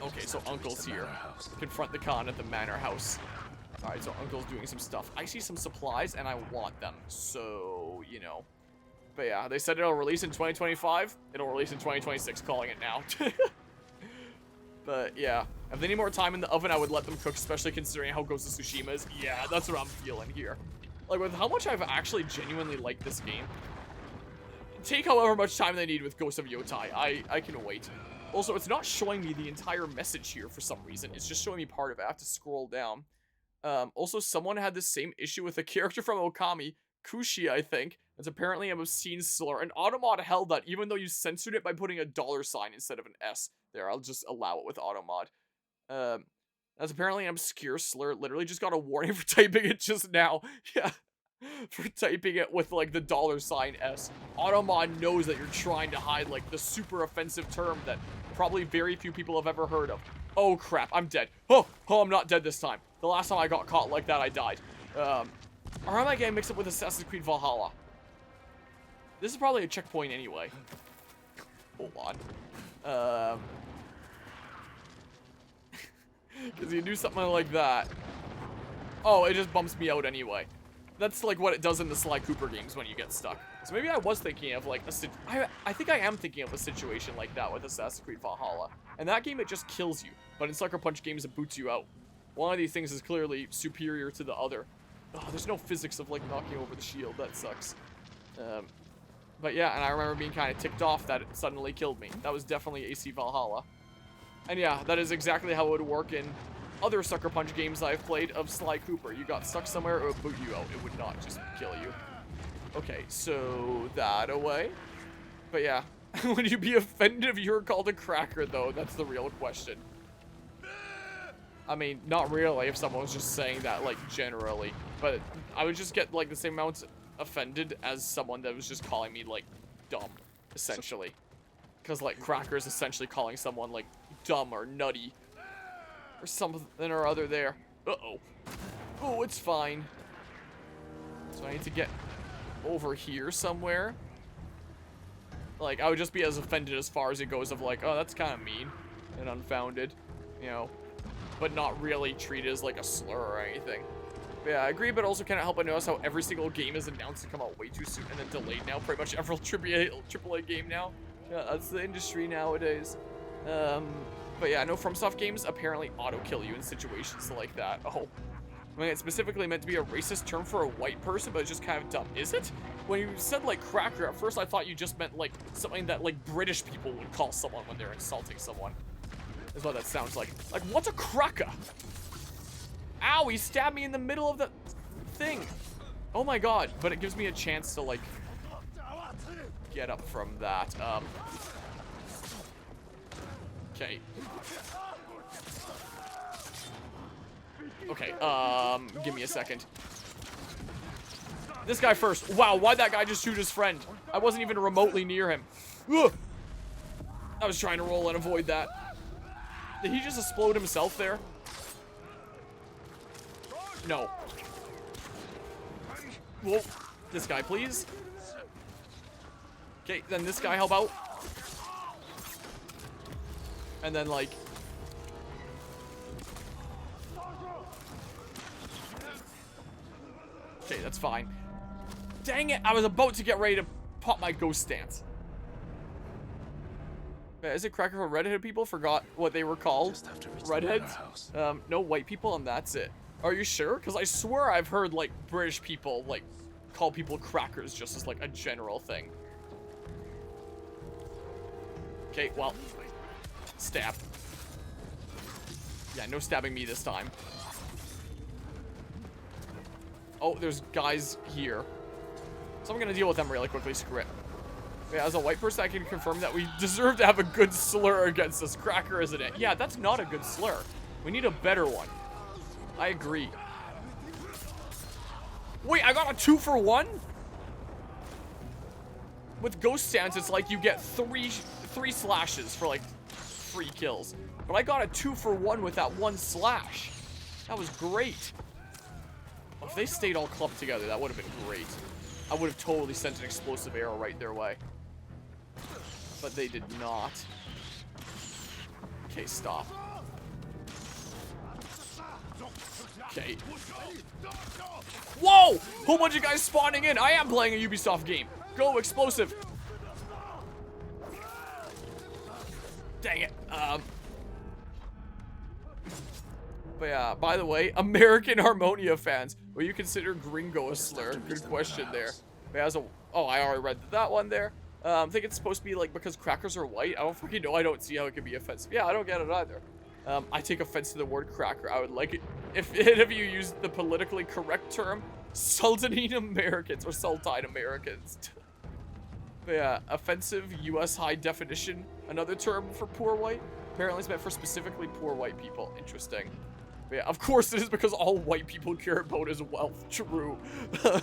Okay, so Uncle's here. Confront the Khan at the Manor House. Alright, so Uncle's doing some stuff. I see some supplies, and I want them. So, you know. But yeah, they said it'll release in 2025. It'll release in 2026, calling it now. But yeah, if they need more time in the oven, I would let them cook, especially considering how Ghost of Tsushima is. Yeah, that's what I'm feeling here. Like, with how much I've actually genuinely liked this game. Take however much time they need with Ghost of Yotai. I can wait. Also, it's not showing me the entire message here for some reason. It's just showing me part of it. I have to scroll down. Also, someone had the same issue with a character from Okami, Kushi, I think. It's apparently an obscene slur. And Automod held that, even though you censored it by putting a $sign instead of an S. There, I'll just allow it with Automod. That's apparently an obscure slur. Literally just got a warning for typing it just now. Yeah. For typing it with, like, the $sign S. Automod knows that you're trying to hide, like, the super offensive term that probably very few people have ever heard of. Oh, crap. I'm dead. Oh, I'm not dead this time. The last time I got caught like that, I died. Or am I getting mixed up with Assassin's Creed Valhalla? This is probably a checkpoint anyway. Hold on. Because you do something like that. Oh, it just bumps me out anyway. That's like what it does in the Sly Cooper games when you get stuck. So maybe I was thinking of like I think I am thinking of a situation like that with Assassin's Creed Valhalla. In that game, it just kills you. But in Sucker Punch games, it boots you out. One of these things is clearly superior to the other. Oh, there's no physics of like knocking over the shield. That sucks. But yeah, and I remember being kind of ticked off that it suddenly killed me. That was definitely AC Valhalla. And yeah, that is exactly how it would work in other Sucker Punch games I've played of Sly Cooper. You got stuck somewhere, it would boot you out. It would not just kill you. Okay, so that away. But yeah, would you be offended if you were called a cracker, though? That's the real question. I mean, not really if someone was just saying that, like, generally. But I would just get, like, the same amount offended as someone that was just calling me, like, dumb, essentially. Because, like, cracker is essentially calling someone, like, dumb or nutty. Or something or other there. Uh-oh. Oh, it's fine. So I need to get over here somewhere. Like, I would just be as offended as far as it goes of, like, oh, that's kind of mean and unfounded, you know. But not really treated as, like, a slur or anything. But yeah, I agree, but also can't help but notice how every single game is announced to come out way too soon and then delayed now. Pretty much every AAA game now. Yeah, that's the industry nowadays. But yeah, I know FromSoft games apparently auto-kill you in situations like that. Oh. I mean, it's specifically meant to be a racist term for a white person, but it's just kind of dumb. Is it? When you said, like, cracker, at first I thought you just meant, like, something that, like, British people would call someone when they're insulting someone. Is what that sounds like. Like, what's a cracker? Ow, he stabbed me in the middle of the thing. Oh my god. But it gives me a chance to, like, get up from that. Okay. Okay, give me a second. This guy first. Wow, why'd that guy just shoot his friend? I wasn't even remotely near him. Ugh. I was trying to roll and avoid that. Did he just explode himself there? No. Whoa. This guy, please. Okay, then this guy help out. And then, like... Okay, that's fine. Dang it, I was about to get ready to pop my ghost stance. Is it cracker for redheaded people? Forgot what they were called. Redheads? No white people, and that's it. Are you sure? Because I swear I've heard, like, British people, like, call people crackers just as, like, a general thing. Okay, well. Stab. Yeah, no stabbing me this time. Oh, there's guys here. So I'm gonna deal with them really quickly. Screw it. Yeah, as a white person, I can confirm that we deserve to have a good slur against this cracker, isn't it? Yeah, that's not a good slur. We need a better one. I agree. Wait, I got a 2-for-1? With ghost stance, it's like you get three slashes for like 3 kills. But I got a 2-for-1 with that 1 slash. That was great. If they stayed all clumped together, that would have been great. I would have totally sent an explosive arrow right their way. But they did not. Okay, stop. Okay. Whoa! Whole bunch of guys spawning in. I am playing a Ubisoft game. Go, explosive. Dang it. But yeah, by the way, American Harmonia fans, will you consider gringo a slur? Good question there. But as a, oh, I already read that one there. I think it's supposed to be like because crackers are white. I don't fucking know. I don't see how it could be offensive. Yeah, I don't get it either. I take offense to the word cracker. I would like it if any of you used the politically correct term, Sultanine Americans or Sultine Americans. But yeah, offensive U.S. high definition. Another term for poor white. Apparently it's meant for specifically poor white people. Interesting. But yeah, of course it is because all white people care about is wealth. True. I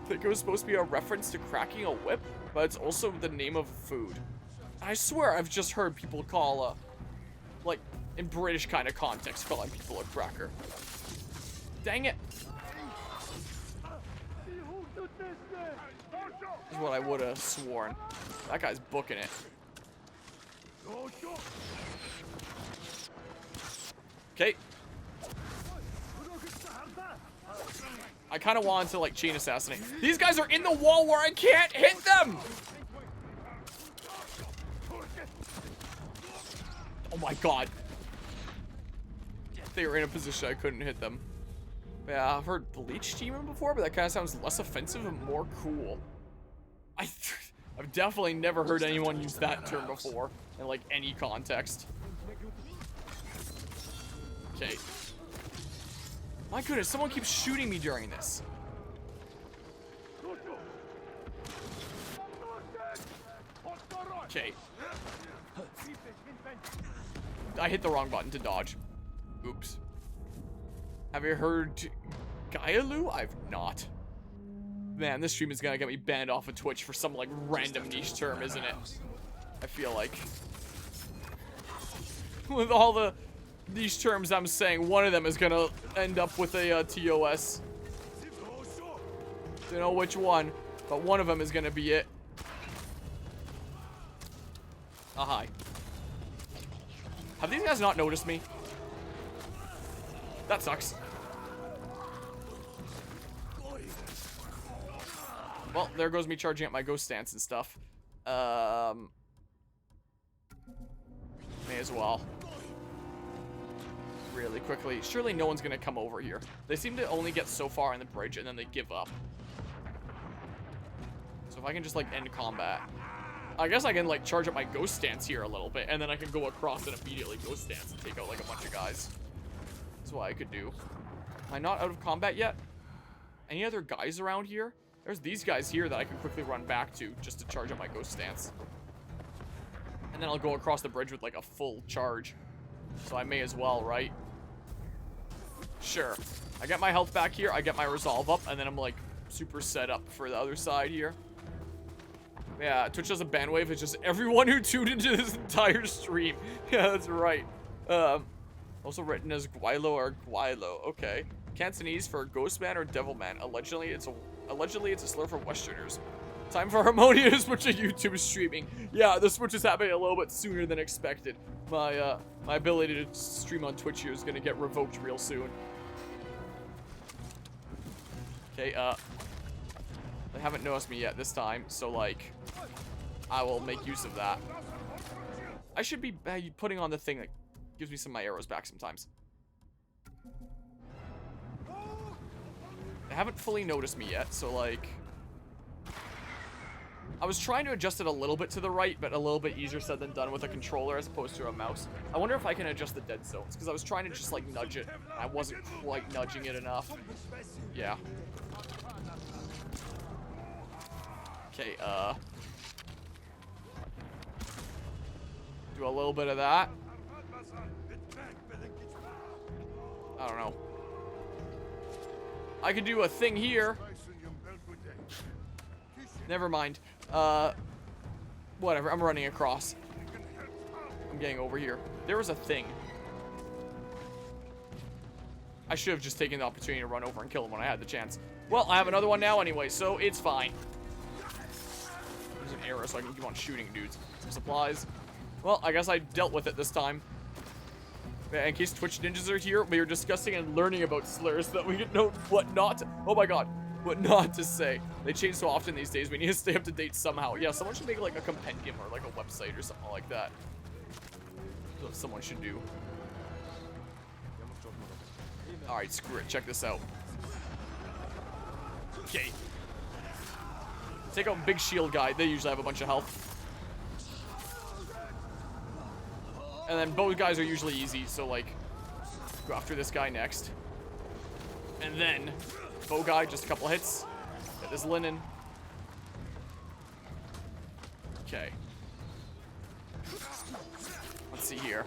think it was supposed to be a reference to cracking a whip, but it's also the name of food. I swear I've just heard people call, like, in British kind of context, calling people a cracker. Dang it. Is what I would have sworn. That guy's booking it. Okay. I kind of wanted to, like, chain assassinate. These guys are in the wall where I can't hit them! Oh my god. They were in a position I couldn't hit them. Yeah, I've heard bleach teaming before, but that kind of sounds less offensive and more cool. I've definitely never heard anyone use that term before in, like, any context. Okay. My goodness, someone keeps shooting me during this. Okay. I hit the wrong button to dodge. Oops. Have you heard Gaialu? I've not. Man, this stream is gonna get me banned off of Twitch for some, like, random niche term, isn't it? I feel like. With all the niche terms I'm saying, one of them is gonna end up with a TOS. Don't know which one, but one of them is gonna be it. Ah, hi. Have these guys not noticed me? That sucks. Well, there goes me charging up my ghost stance and stuff. May as well. Really quickly. Surely no one's gonna come over here. They seem to only get so far in the bridge and then they give up. So if I can just, like, end combat. I guess I can, like, charge up my ghost stance here a little bit and then I can go across and immediately ghost stance and take out, like, a bunch of guys. That's what I could do. Am I not out of combat yet? Any other guys around here? There's these guys here that I can quickly run back to just to charge up my ghost stance. And then I'll go across the bridge with, like, a full charge. So I may as well, right? Sure. I get my health back here, I get my resolve up, and then I'm, like, super set up for the other side here. Yeah, Twitch does a ban wave. It's just everyone who tuned into this entire stream. Yeah, that's right. Also written as Guaylo or Guaylo. Okay. Cantonese for ghost man or devil man. Allegedly, it's a slur for Westerners. Time for Harmonia to switch to YouTube streaming. Yeah, the switch is happening a little bit sooner than expected. My ability to stream on Twitch here is gonna get revoked real soon. Okay, they haven't noticed me yet this time, so, like, I will make use of that. I should be putting on the thing that gives me some of my arrows back sometimes. They haven't fully noticed me yet, so, like, I was trying to adjust it a little bit to the right, but a little bit easier said than done with a controller as opposed to a mouse. I wonder if I can adjust the dead zones, because I was trying to just, like, nudge it. I wasn't quite nudging it enough. Yeah. Okay, do a little bit of that. I don't know. I could do a thing here. Never mind. Whatever, I'm running across. I'm getting over here. There was a thing. I should have just taken the opportunity to run over and kill him when I had the chance. Well, I have another one now anyway, so it's fine. There's an arrow so I can keep on shooting dudes. Some supplies. Well, I guess I dealt with it this time. In case Twitch ninjas are here, we are discussing and learning about slurs so that we can know what not to, oh my god, what not to say. They change so often these days, we need to stay up to date somehow. Yeah, someone should make like a compendium or like a website or something like that. That's what someone should do. Alright, screw it, check this out. Okay. Take out big shield guy, they usually have a bunch of health. And then both guys are usually easy, so like, go after this guy next. And then, bow guy, just a couple hits. Get this linen. Okay. Let's see here.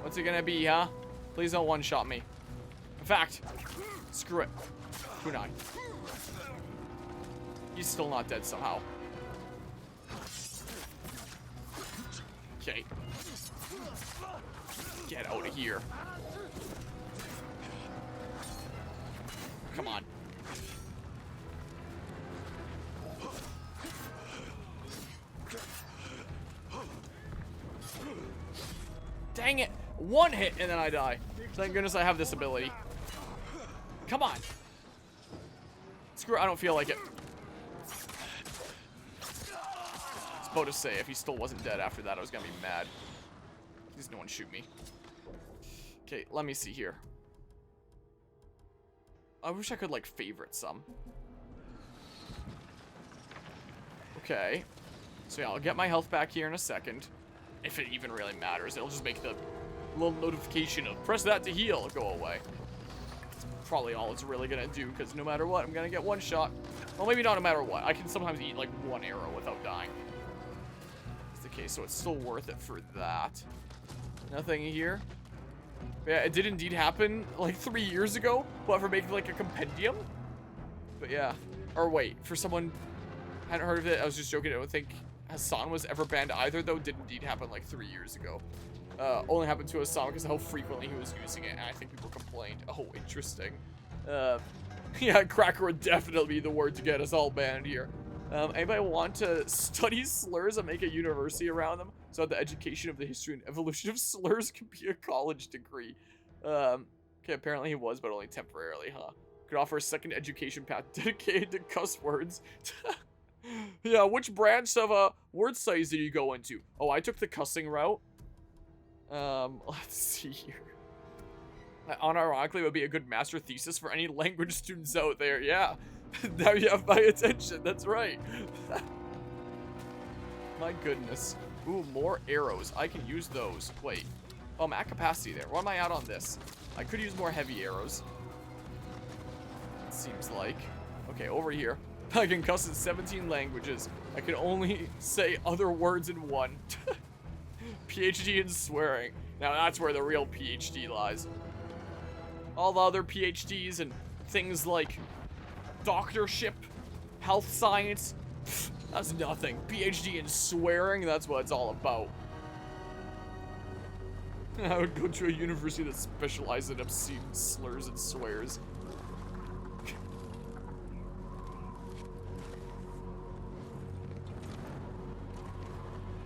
What's it gonna be, huh? Please don't one-shot me. In fact, screw it. Kunai. He's still not dead somehow. Okay. Get out of here. Come on. Dang it. One hit and then I die. Thank goodness I have this ability. Come on. Screw it, I don't feel like it. About to say, if he still wasn't dead after that, I was gonna be mad. Please no one shoot me. Okay, let me see here. I wish I could like favorite some. Okay. So yeah, I'll get my health back here in a second. If it even really matters. It'll just make the little notification of press that to heal go away. It's probably all it's really gonna do, because no matter what, I'm gonna get one shot. Well, maybe not no matter what. I can sometimes eat like one arrow without dying. Okay, so it's still worth it for that. Nothing here. Yeah, it did indeed happen like 3 years ago, but for making like a compendium. But yeah. Or wait, for someone hadn't heard of it, I was just joking. I don't think Hassan was ever banned either, though. Did indeed happen like 3 years ago. Only happened to Hassan because of how frequently he was using it, and I think people complained. Oh, interesting. Yeah, cracker would definitely be the word to get us all banned here. Anybody want to study slurs and make a university around them so that the education of the history and evolution of slurs can be a college degree? Okay, apparently he was, but only temporarily, huh? Could offer a second education path dedicated to cuss words. Yeah, which branch of word studies did you go into? Oh, I took the cussing route. Let's see here. Unironically, it would be a good master thesis for any language students out there. Yeah. Now you have my attention, that's right. My goodness. Ooh, more arrows. I can use those. Wait. Oh, I'm at capacity there. What am I at on this? I could use more heavy arrows. It seems like. Okay, over here. I can cuss in 17 languages. I can only say other words in one. PhD in swearing. Now that's where the real PhD lies. All the other PhDs and things like doctorship, health science, pff, that's nothing. PhD in swearing, that's what it's all about. I would go to a university that specializes in obscene slurs and swears.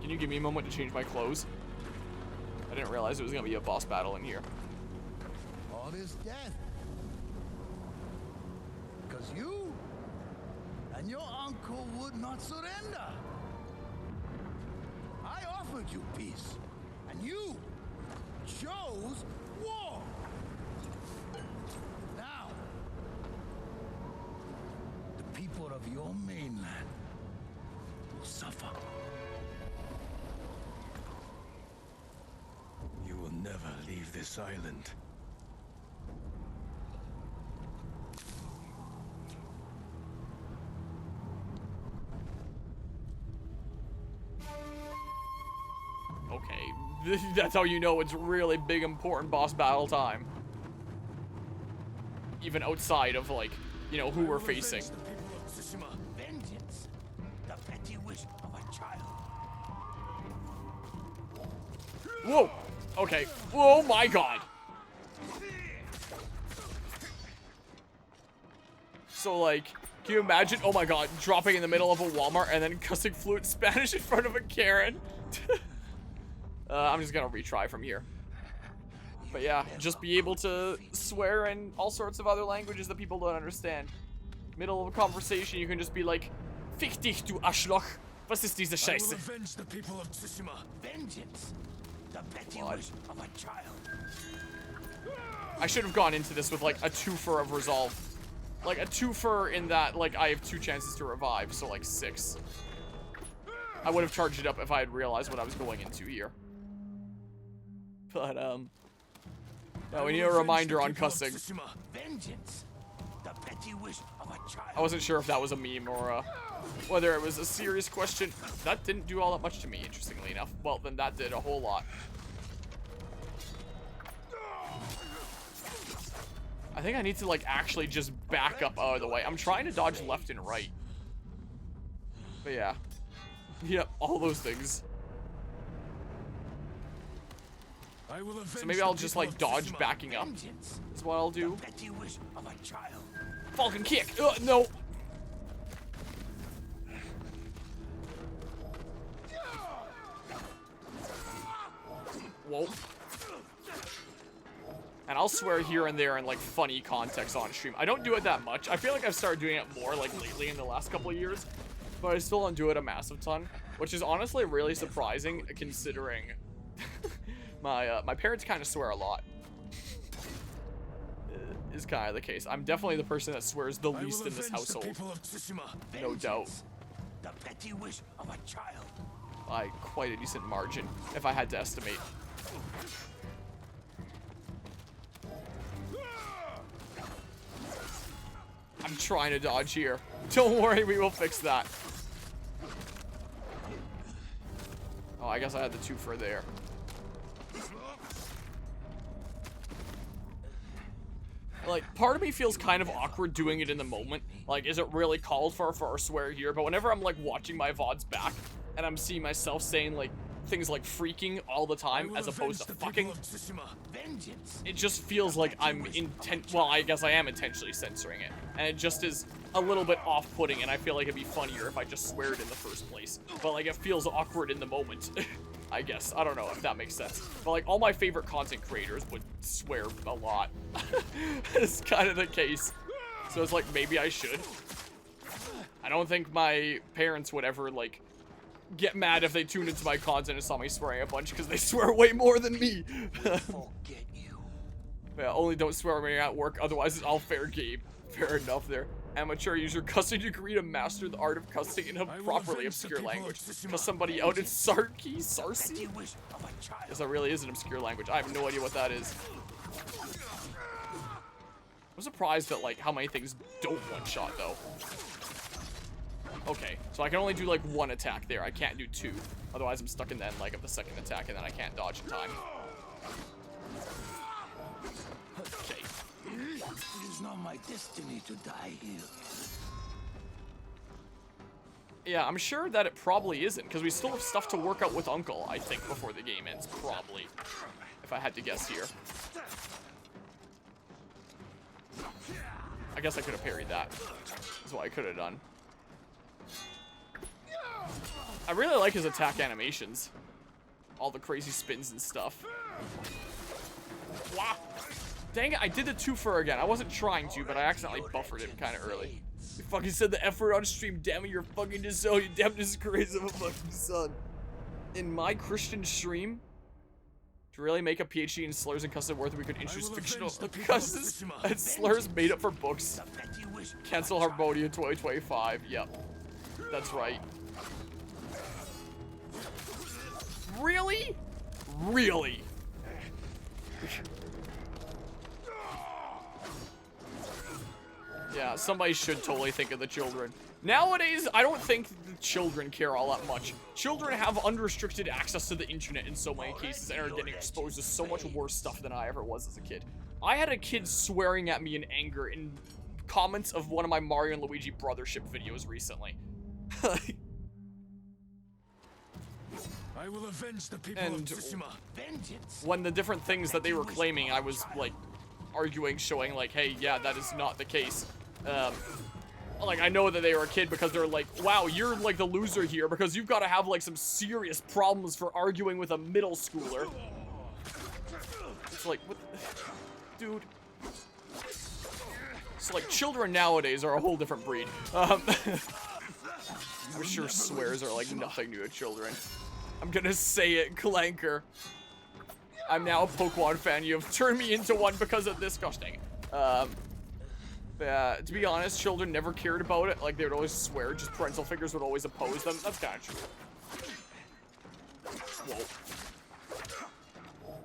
Can you give me a moment to change my clothes? I didn't realize it was gonna be a boss battle in here. All is death. Because you and your uncle would not surrender. I offered you peace, and you chose war. Now, the people of your mainland will suffer. You will never leave this island. Okay, that's how you know it's really big, important boss battle time. Even outside of, like, you know, who we're facing. The people of Tsushima. Vengeance, the petty wish of a child. Whoa! Okay. Oh my god! So, like, can you imagine, oh my god, dropping in the middle of a Walmart and then cussing fluent Spanish in front of a Karen? I'm just gonna retry from here. But yeah, just be able to swear in all sorts of other languages that people don't understand. Middle of a conversation, you can just be like, Fick dich, du Arschloch. Was ist diese I will Scheiße? avenge the people of Tsushima. Vengeance. The petty God. wish of a child. I should have gone into this with like a twofer of resolve. Like a twofer in that like I have 2 chances to revive, so like 6. I would have charged it up if I had realized what I was going into here. But no, we need a reminder on cussing. Vengeance. The petty wish of a child. I wasn't sure if that was a meme or whether it was a serious question. That didn't do all that much to me, interestingly enough. Well, then that did a whole lot. I think I need to like actually just back up out of the way. I'm trying to dodge left and right. But yeah. Yep, all those things. So maybe I'll just like dodge backing up. Is what I'll do. Falcon kick! No! Whoa. And I'll swear here and there in like funny context on stream. I don't do it that much. I feel like I've started doing it more like lately in the last couple of years. But I still don't do it a massive ton. Which is honestly really surprising considering my parents kind of swear a lot. Is kind of the case. I'm definitely the person that swears the least in this household. No doubt. The petty wish of a child. By quite a decent margin, if I had to estimate. I'm trying to dodge here. Don't worry, we will fix that. Oh, I guess I had the twofer there. Like, part of me feels kind of awkward doing it in the moment. Like, is it really called for a swear here? But whenever I'm, like, watching my VODs back, and I'm seeing myself saying, like, things like freaking all the time, as opposed to fucking, it just feels like I'm well, I guess I am intentionally censoring it. And it just is a little bit off-putting, and I feel like it'd be funnier if I just swear it in the first place. But, like, it feels awkward in the moment. I guess. I don't know if that makes sense. But, like, all my favorite content creators would swear a lot. It's kind of the case. So it's like, maybe I should. I don't think my parents would ever, like, get mad if they tuned into my content and saw me swearing a bunch, because they swear way more than me. Forget you. Yeah, only don't swear when you're at work, otherwise it's all fair game. Fair enough there. Amateur user cussing degree to master the art of cussing in a properly obscure language. Cuss somebody out in Sarki? Sarsi? Yes, that really is an obscure language. I have no idea what that is. I'm surprised at like how many things don't one-shot though. Okay, so I can only do like 1 attack there. I can't do 2. Otherwise I'm stuck in the end leg of the second attack and then I can't dodge in time. Okay. It is not my destiny to die here. Yeah, I'm sure that it probably isn't, because we still have stuff to work out with Uncle, I think, before the game ends, probably. If I had to guess here. I guess I could have parried that. That's what I could have done. I really like his attack animations. All the crazy spins and stuff. Wow. Dang it, I did the twofer again. I wasn't trying to, but I accidentally buffered him kind of early. You fucking said the F word on stream. Damn it, you're fucking disowned. You damn disgrace of a fucking son. In my Christian stream, to really make a PhD in slurs and cusses worth, we could introduce fictional cusses and slurs made up for books. Cancel Harmonia 2025. Yep. That's right. Really? Really? Yeah, somebody should totally think of the children. Nowadays, I don't think the children care all that much. Children have unrestricted access to the internet in so many cases and are getting exposed to so much worse stuff than I ever was as a kid. I had a kid swearing at me in anger in comments of one of my Mario and Luigi brothership videos recently. I will avenge the people And of Tsushima. Vengeance. when the different things that they were claiming, I was like arguing, showing like, hey, yeah, that is not the case. like, I know that they were a kid because they're like, wow, you're like the loser here because you've got to have like some serious problems for arguing with a middle schooler. It's like, what, dude. So like, children nowadays are a whole different breed. I'm sure swears are like nothing new to children. I'm gonna say it, Clanker. I'm now a Pokemon fan. You have turned me into one because of this. Gosh dang it. To be honest, children never cared about it. Like, they would always swear. Just parental figures would always oppose them. That's kind of true. Whoa.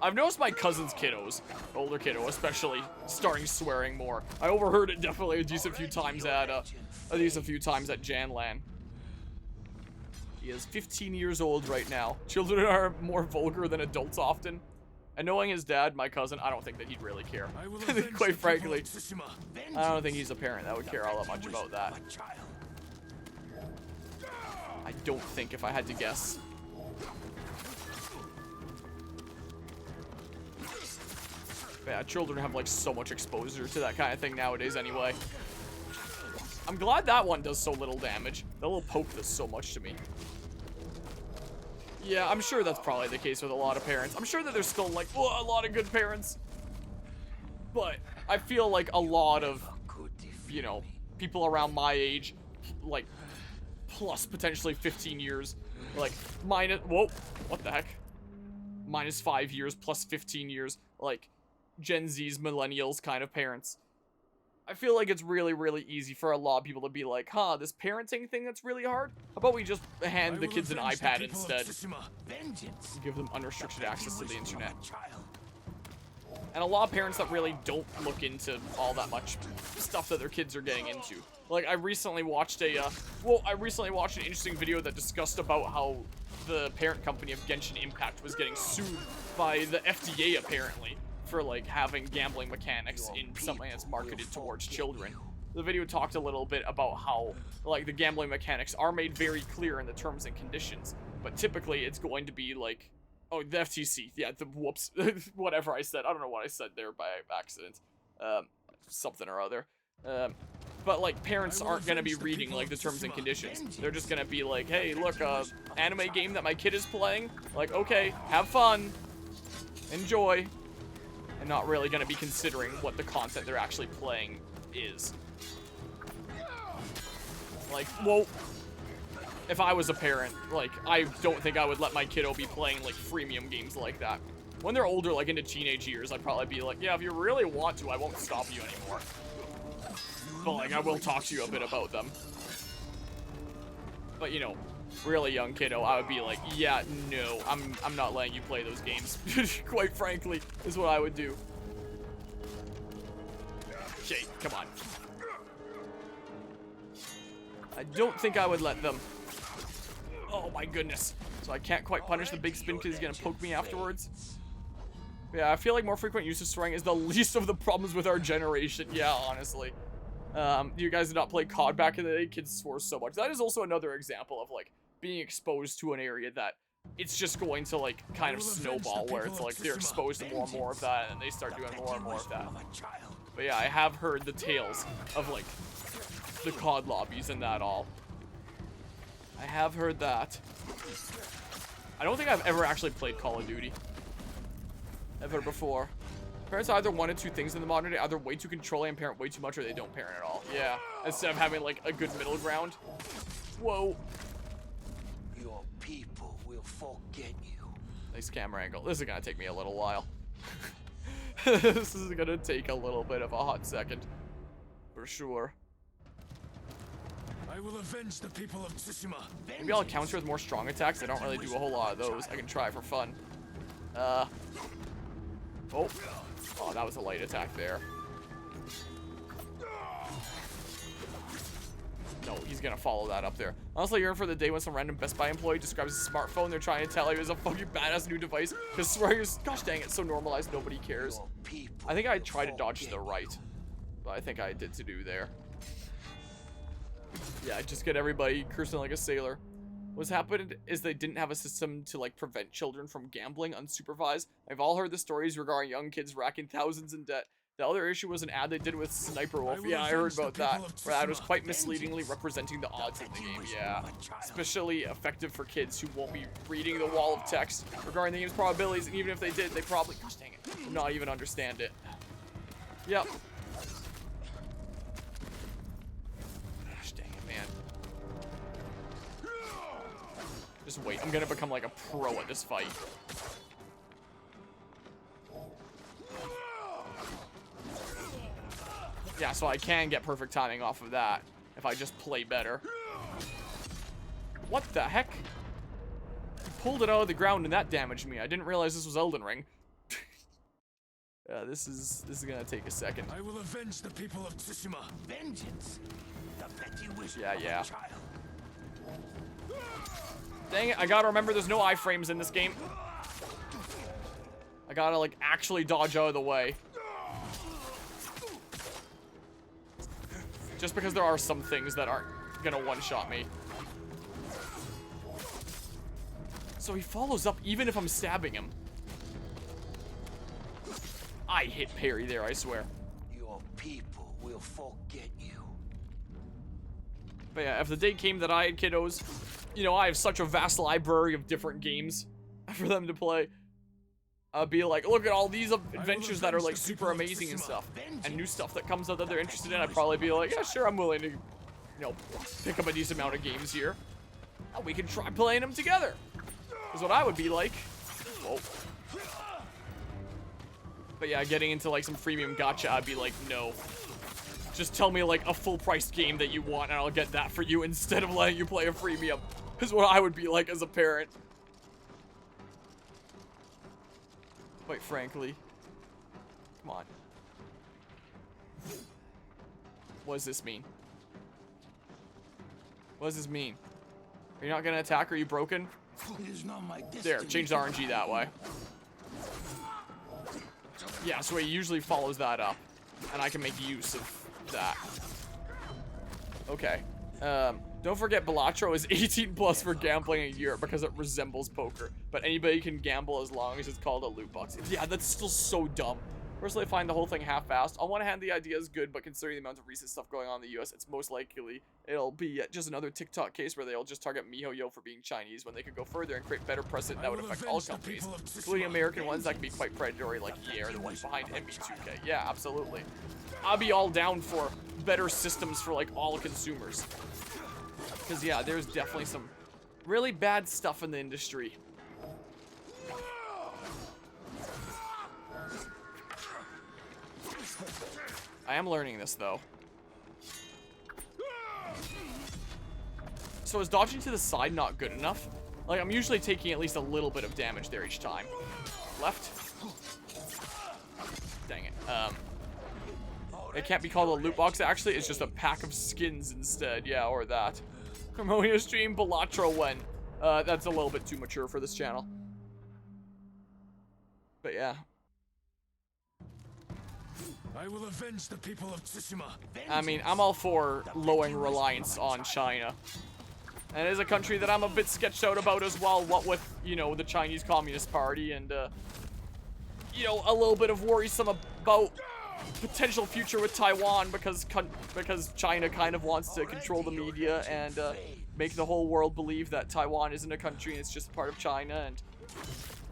I've noticed my cousin's kiddos, older kiddo especially, starting swearing more. I overheard it definitely a decent few times at Janlan. He is 15 years old right now. Children are more vulgar than adults often. And knowing his dad, my cousin, I don't think that he'd really care. Quite frankly, I don't think he's a parent that would care all that much about that. I don't think, if I had to guess. Yeah, children have like so much exposure to that kind of thing nowadays anyway. I'm glad that one does so little damage. That little poke does so much to me. Yeah, I'm sure that's probably the case with a lot of parents. I'm sure that there's still like, oh, a lot of good parents. But I feel like a lot of, you know, people around my age, like, plus potentially 15 years, like, minus, whoa, what the heck? Minus 5 years, plus 15 years, like, Gen Z's, millennials kind of parents. I feel like it's really, really easy for a lot of people to be like, huh, this parenting thing that's really hard? How about we just hand the kids an iPad instead? Give them unrestricted access to the internet. And a lot of parents that really don't look into all that much stuff that their kids are getting into. Like, I recently watched an interesting video that discussed about how the parent company of Genshin Impact was getting sued by the FDA, apparently, for like having gambling mechanics in something that's marketed towards children. The video talked a little bit about how like the gambling mechanics are made very clear in the terms and conditions, but typically it's going to be like, oh, the FTC, yeah, the whoops, whatever I said, I don't know what I said there by accident, something or other, but like parents aren't going to be reading like the terms and conditions. They're just going to be like, hey, look, anime game that my kid is playing, like, okay, have fun, enjoy. And not really going to be considering what the content they're actually playing is. Like, well, if I was a parent, like, I don't think I would let my kiddo be playing, like, freemium games like that. When they're older, like, into teenage years, I'd probably be like, yeah, if you really want to, I won't stop you anymore. But, like, I will talk to you a bit about them. But, you know, really young kiddo, I would be like, yeah, no, I'm not letting you play those games. Quite frankly, is what I would do. Okay, come on. I don't think I would let them. Oh my goodness. So I can't quite punish the big spin because he's gonna poke me afterwards. Yeah, I feel like more frequent use of swearing is the least of the problems with our generation. Yeah, honestly. You guys did not play COD back in the day? Kids swore so much. That is also another example of like being exposed to an area that it's just going to like kind of snowball, where it's like they're exposed to more and more of that and they start doing more and more of that. But yeah, I have heard the tales of like the COD lobbies and that all. I have heard that. I don't think I've ever actually played Call of Duty. Ever before. Parents are either one of two things in the modern day, either way too controlling and parent way too much, or they don't parent at all. Yeah, instead of having like a good middle ground. Whoa. Your people will forget you. Nice camera angle. This is gonna take me a little while. This is gonna take a little bit of a hot second. For sure. I will avenge the people of Tsushima. Maybe I'll counter with more strong attacks. I don't really do a whole lot of those. I can try for fun. Oh. Oh, that was a light attack there. No, he's gonna follow that up there. Honestly, you're in for the day when some random Best Buy employee describes his smartphone they're trying to tell you is a fucking badass new device. Because swearing is, gosh dang it, so normalized nobody cares. I think I tried to dodge to the right. But I think I did to do there. Yeah, just get everybody cursing like a sailor. What's happened is they didn't have a system to like prevent children from gambling unsupervised. I've all heard the stories regarding young kids racking thousands in debt The other issue was an ad they did with Sniper Wolf. Yeah, I heard about that. Where that was quite misleadingly representing the odds of the game. Yeah. Especially effective for kids who won't be reading the wall of text regarding the game's probabilities. And even if they did, they probably, gosh dang it, would not even understand it. Yep. Gosh dang it, man. Just wait. I'm gonna become like a pro at this fight. Yeah, so I can get perfect timing off of that if I just play better. What the heck? He pulled it out of the ground and that damaged me. I didn't realize this was Elden Ring. This is gonna take a second. I will avenge the people of Tsushima. Vengeance. The petty wish Yeah. of a child. Dang it, I gotta remember there's no iframes in this game. I gotta, like, actually dodge out of the way. Just because there are some things that aren't gonna one-shot me. So he follows up even if I'm stabbing him. I hit parry there, I swear. Your people will forget you. But yeah, if the day came that I had kiddos, you know, I have such a vast library of different games for them to play. I'd be like, look at all these adventures that are like super amazing and stuff. And new stuff that comes out that they're interested in, I'd probably be like, yeah, sure, I'm willing to, you know, pick up a decent amount of games here. And we can try playing them together. Is what I would be like. Whoa. But yeah, getting into like some freemium gacha, I'd be like, no. Just tell me like a full-priced game that you want and I'll get that for you instead of letting you play a freemium. Is what I would be like as a parent. Quite frankly. Come on. What does this mean? What does this mean? Are you not gonna attack? Are you broken? It is not my destiny. There, change the RNG that way. Yeah, so he usually follows that up. And I can make use of that. Okay. Don't forget Balatro is 18 plus for gambling in Europe because it resembles poker. But anybody can gamble as long as it's called a loot box. Yeah, that's still so dumb. Personally, I find the whole thing half-assed. On one hand, the idea is good, but considering the amount of recent stuff going on in the US, it's most likely it'll be just another TikTok case where they'll just target MiHoYo for being Chinese when they could go further and create better precedent that would affect all companies, including American ones that can be quite predatory, like EA or the ones behind MB2K. Yeah, absolutely. I'll be all down for better systems for like all consumers. Because yeah, there's definitely some really bad stuff in the industry. I am learning this though. So is dodging to the side not good enough? Like I'm usually taking at least a little bit of damage there each time. Left. Dang it. It can't be called a loot box. Actually, it's just a pack of skins instead. Yeah, or that. Harmonia stream Balatro when. That's a little bit too mature for this channel. But yeah. I will avenge the people of Tsushima. I mean, I'm all for lowering reliance on China. And it is a country that I'm a bit sketched out about as well, what with, you know, the Chinese Communist Party and, you know, a little bit of worrisome about potential future with Taiwan because China kind of wants to control the media and make the whole world believe that Taiwan isn't a country and it's just part of China, and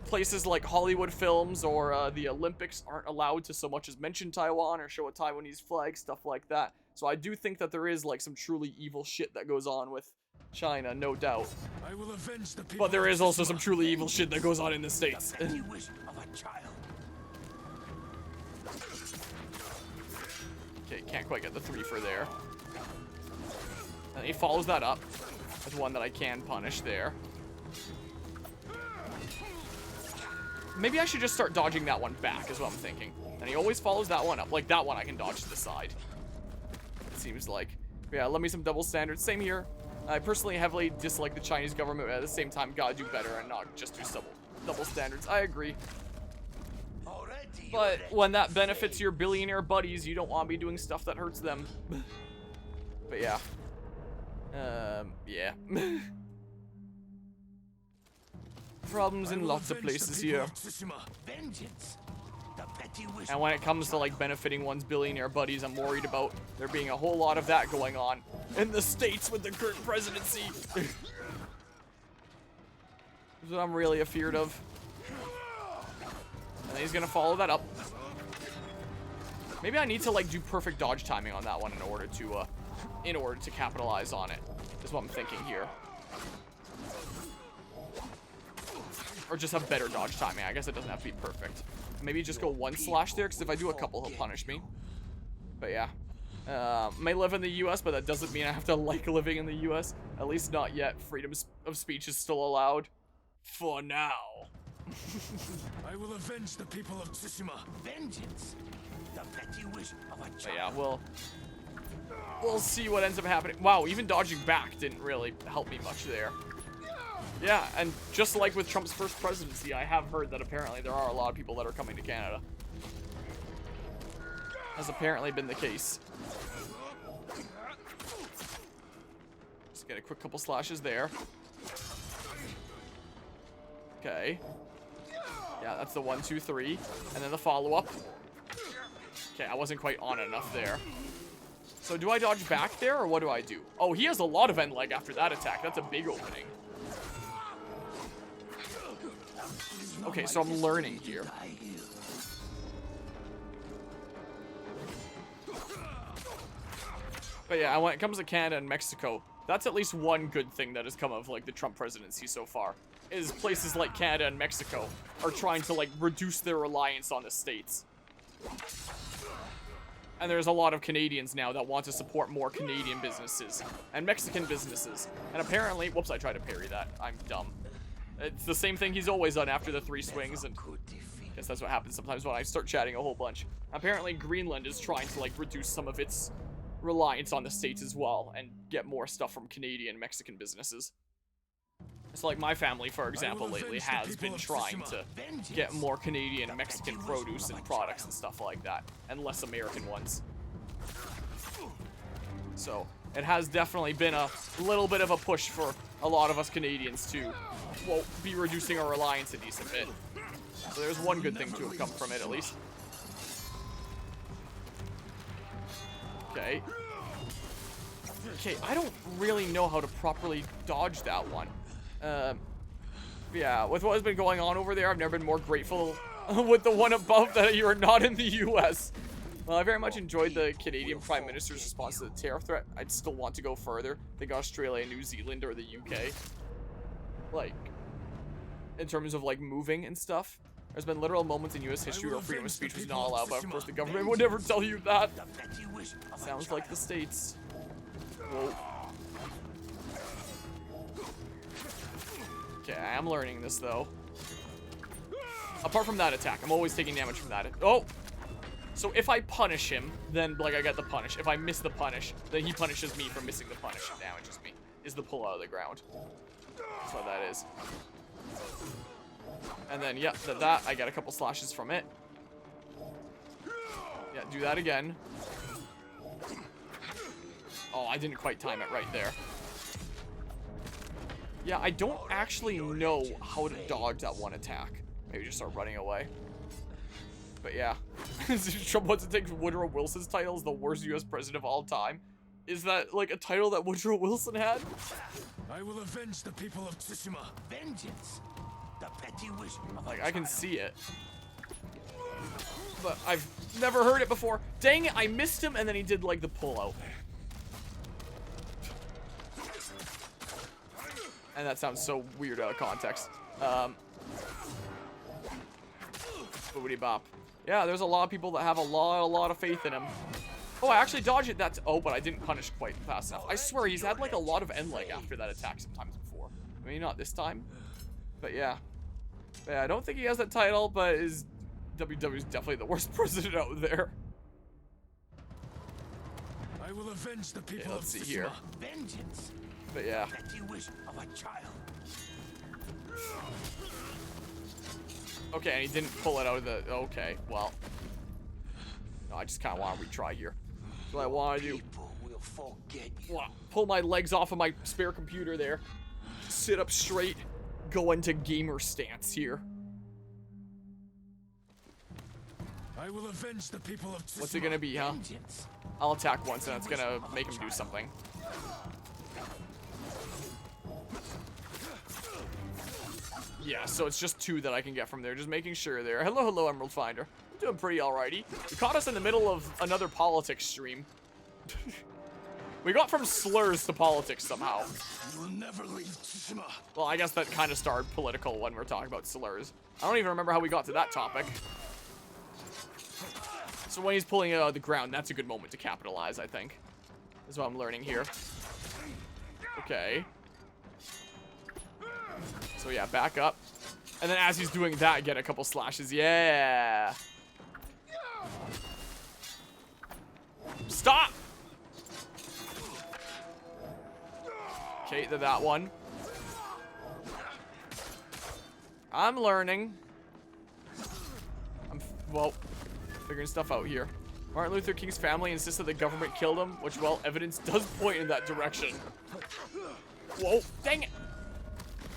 places like Hollywood films or the Olympics aren't allowed to so much as mention Taiwan or show a Taiwanese flag, stuff like that. So I do think that there is like some truly evil shit that goes on with China, no doubt. I will avenge the people but there is also some truly evil shit that goes on in the States. Okay, can't quite get the 3 for there. And he follows that up with one that I can punish there. Maybe I should just start dodging that one back, is what I'm thinking. And he always follows that one up. Like, that one I can dodge to the side. It seems like. But yeah, let me some double standards. Same here. I personally heavily dislike the Chinese government, but at the same time, gotta do better and not just do double standards. I agree. But when that benefits your billionaire buddies, you don't want to be doing stuff that hurts them. But yeah. Yeah. Problems in lots of places here. Vengeance. The And when it comes to like benefiting one's billionaire buddies, I'm worried about there being a whole lot of that going on in the States with the current presidency. That's what I'm really afeared of. And then he's gonna follow that up. Maybe I need to like do perfect dodge timing on that one in order to capitalize on it. Is what I'm thinking here. Or just have better dodge timing. I guess it doesn't have to be perfect. Maybe just go one slash there, because if I do a couple, he'll punish me. But yeah. May live in the US, but that doesn't mean I have to like living in the US. At least not yet. Freedom of speech is still allowed. For now. I will avenge the people of Tsushima. Vengeance. The petty wish of a child. But yeah, we'll see what ends up happening. Wow, even dodging back didn't really help me much there. Yeah, and just like with Trump's first presidency, I have heard that apparently there are a lot of people that are coming to Canada. Has apparently been the case. Just get a quick couple slashes there. Okay. Yeah, that's the 1, 2, 3. And then the follow-up. Okay, I wasn't quite on enough there. So do I dodge back there, or what do I do? Oh, he has a lot of end leg after that attack. That's a big opening. Okay, so I'm learning here. But yeah, when it comes to Canada and Mexico, that's at least one good thing that has come of like the Trump presidency so far. Is places like Canada and Mexico are trying to like reduce their reliance on the States. And there's a lot of Canadians now that want to support more Canadian businesses and Mexican businesses. And apparently, whoops, I tried to parry that. I'm dumb. It's the same thing he's always done after the 3 swings, and I guess that's what happens sometimes when I start chatting a whole bunch. Apparently, Greenland is trying to like reduce some of its reliance on the States as well and get more stuff from Canadian and Mexican businesses. So like my family, for example, lately has been trying to get more Canadian and Mexican produce and products and stuff like that, and less American ones. So it has definitely been a little bit of a push for a lot of us Canadians to, well, be reducing our reliance a decent bit. So there's one good thing to have come from it, at least. Okay. Okay, I don't really know how to properly dodge that one. Yeah, with what has been going on over there, I've never been more grateful with the one above that you're not in the US. Well, I very much enjoyed the Canadian Prime Minister's response to the tariff threat. I'd still want to go further. I think Australia, New Zealand, or the UK. Like, in terms of, like, moving and stuff. There's been literal moments in US history where freedom of speech was not allowed, but of course the government would never tell you that. Sounds like the States. Whoa. Okay, I am learning this, though. Apart from that attack, I'm always taking damage from that. Oh! So if I punish him, then, like, I get the punish. If I miss the punish, then he punishes me for missing the punish and damages me. Is the pull out of the ground. That's what that is. And then, yeah, that, I get a couple slashes from it. Yeah, do that again. Oh, I didn't quite time it right there. Yeah, I don't actually know how to dodge that one attack. Maybe just start running away. But yeah. Trump wants to take Woodrow Wilson's title as the worst US president of all time. Is that like a title that Woodrow Wilson had? I will avenge the people of Tsushima. Vengeance. The petty wish of like, I can see it. But I've never heard it before. Dang it, I missed him and then he did like the pull-out. And that sounds so weird out of context. Boobity bop. Yeah, there's a lot of people that have a lot of faith in him. Oh, I actually dodged it. That's but I didn't punish quite fast enough. I swear he's had like a lot of end leg after that attack sometimes before. Maybe not this time, but yeah. But yeah, I don't think he has that title, but is WW's definitely the worst president out there. I will avenge the people. Okay, let's see here. Vengeance. But yeah. Petty wish of a child. Okay, and he didn't pull it out of the. Okay, well. No, I just kind of want to retry here. That's what I want to do. People will forget you. Pull my legs off of my spare computer there. Sit up straight. Go into gamer stance here. I will avenge the people of Tsushima. What's it gonna be, huh? Vengeance. I'll attack once and it's gonna make him do something. Yeah, so it's just 2 that I can get from there. Just making sure there. Hello, hello, Emerald Finder. I'm doing pretty alrighty. You caught us in the middle of another politics stream. We got from slurs to politics somehow. You will never leave Tsushima. Well, I guess that kind of started political when we're talking about slurs. I don't even remember how we got to that topic. So when he's pulling it out of the ground, that's a good moment to capitalize, I think. Is what I'm learning here. Okay. So yeah, back up. And then as he's doing that, get a couple slashes. Yeah. Stop! Okay, that one. I'm learning. Well, figuring stuff out here. Martin Luther King's family insisted the government killed him, which, well, evidence does point in that direction. Whoa, dang it.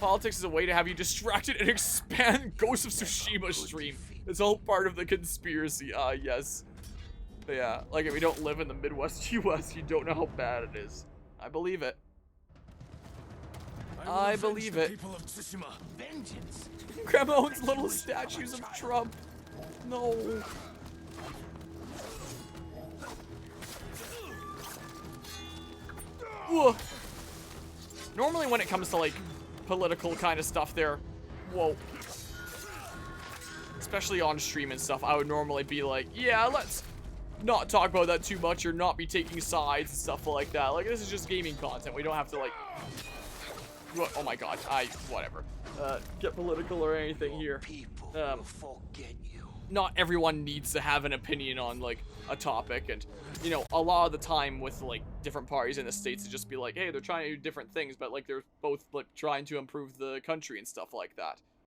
Politics is a way to have you distracted and expand Ghost of Tsushima stream. It's all part of the conspiracy. Yes. But yeah, like if you don't live in the Midwest US, you don't know how bad it is. I believe it. I believe it. People of Tsushima. Vengeance. Grandma owns little statues of Trump. No. Ugh. Normally when it comes to like political kind of stuff there, whoa. Especially on stream and stuff, I would normally be like, yeah, let's not talk about that too much or not be taking sides and stuff like that. Like, this is just gaming content. We don't have to like, oh my god, whatever. Get political or anything here. People will forget you. Not everyone needs to have an opinion on like a topic, and you know, a lot of the time with like different parties in the States to just be like, hey, they're trying to do different things, but like they're both like trying to improve the country and stuff like that.